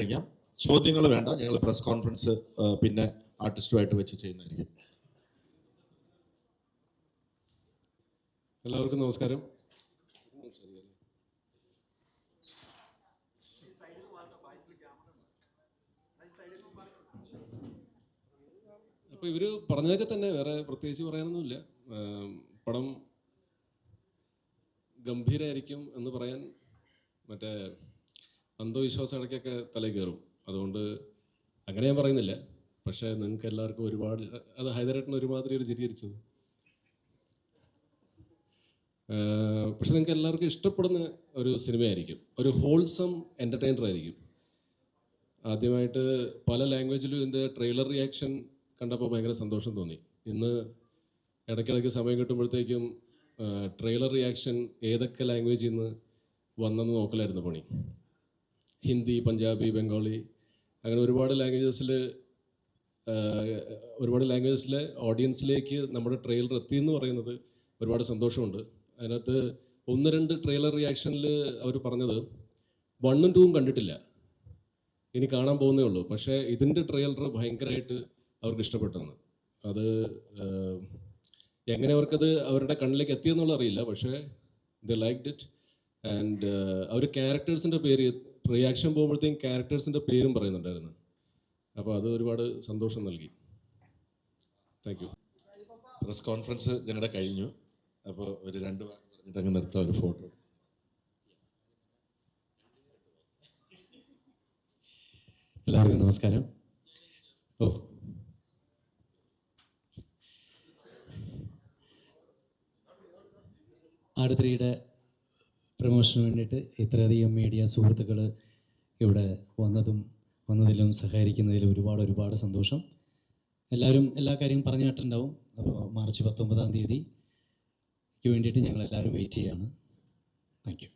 സംസാരിക്കാം. ചോദ്യങ്ങൾ വേണ്ട, ഞങ്ങൾ പ്രസ് കോൺഫറൻസ് പിന്നെ ആർട്ടിസ്റ്റുമായിട്ട് വെച്ച് ചെയ്യുന്നതായിരിക്കും. എല്ലാവർക്കും നമസ്കാരം. അപ്പോൾ ഇവർ പറഞ്ഞതൊക്കെ തന്നെ, വേറെ പ്രത്യേകിച്ച് പറയാനൊന്നുമില്ല. പടം ഗംഭീരമായിരിക്കും എന്ന് പറയാൻ മറ്റേ അന്ധവിശ്വാസം ഇടയ്ക്കൊക്കെ തലയിൽ കയറും. അതുകൊണ്ട് അങ്ങനെ ഞാൻ പറയുന്നില്ല. പക്ഷേ നിങ്ങൾക്ക് എല്ലാവർക്കും ഒരുപാട്, അത് ഹൈദരാബാദിന് ഒരുമാതിരി ഒരു ചിരിയിരിച്ചത്. പക്ഷെ നിങ്ങൾക്ക് എല്ലാവർക്കും ഇഷ്ടപ്പെടുന്ന ഒരു സിനിമയായിരിക്കും, ഒരു ഹോൾസം എൻ്റർടൈനർ ആയിരിക്കും. ആദ്യമായിട്ട് പല ലാംഗ്വേജിലും ഇതിൻ്റെ ട്രെയിലർ റിയാക്ഷൻ കണ്ടപ്പോൾ ഭയങ്കര സന്തോഷം തോന്നി. ഇന്ന് ഇടയ്ക്കിടയ്ക്ക് സമയം കിട്ടുമ്പോഴത്തേക്കും ട്രെയിലർ റിയാക്ഷൻ ഏതൊക്കെ ലാംഗ്വേജിൽ നിന്ന് വന്നെന്ന് നോക്കലായിരുന്നു പണി. ഹിന്ദി, പഞ്ചാബി, ബംഗാളി, അങ്ങനെ ഒരുപാട് ലാംഗ്വേജസിലെ ഓഡിയൻസിലേക്ക് നമ്മുടെ ട്രെയിലർ എത്തിയെന്ന് പറയുന്നത് ഒരുപാട് സന്തോഷമുണ്ട്. അതിനകത്ത് 1-2 ട്രെയിലർ റിയാക്ഷനിൽ അവർ പറഞ്ഞത് 1ഉം 2ഉം കണ്ടിട്ടില്ല, ഇനി കാണാൻ പോകുന്നേ ഉള്ളൂ. പക്ഷേ ഇതിൻ്റെ ട്രെയിലർ ഭയങ്കരമായിട്ട് അവർക്ക് ഇഷ്ടപ്പെട്ടെന്ന്. അത് എങ്ങനെ അവർക്കത് അവരുടെ കണ്ണിലേക്ക് എത്തിയെന്നുള്ള അറിയില്ല, പക്ഷേ ദ ലൈക്ഡ് ഇറ്റ്. ആൻഡ് അവർ ക്യാരക്ടേഴ്സിൻ്റെ പേര് റിയാക്ഷൻ പോകുമ്പോഴത്തേക്കും ക്യാരക്ടേഴ്സിൻ്റെ പേരും പറയുന്നുണ്ടായിരുന്നു. അപ്പോൾ അത് ഒരുപാട് സന്തോഷം നൽകി. Thank you. പ്രസ് കോൺഫറൻസ് ഞങ്ങളുടെ കഴിഞ്ഞു. അപ്പോൾ ഒരു 2 വാക്ക് പറഞ്ഞിട്ട് അങ്ങ് നിർത്താം, ഒരു ഫോട്ടോ. എല്ലാവർക്കും നമസ്കാരം. ആട്3യുടെ പ്രമോഷന് വേണ്ടിയിട്ട് ഇത്രയധികം മീഡിയ സുഹൃത്തുക്കൾ ഇവിടെ വന്നതിലും സഹകരിക്കുന്നതിലും ഒരുപാട് സന്തോഷം. എല്ലാവരും എല്ലാ കാര്യവും പറഞ്ഞു കേട്ടിട്ടുണ്ടാവും. അപ്പോൾ മാർച്ച് 19-ാം തീയതിക്ക് വേണ്ടിയിട്ട് ഞങ്ങളെല്ലാവരും വെയിറ്റ് ചെയ്യാണ്. Thank you.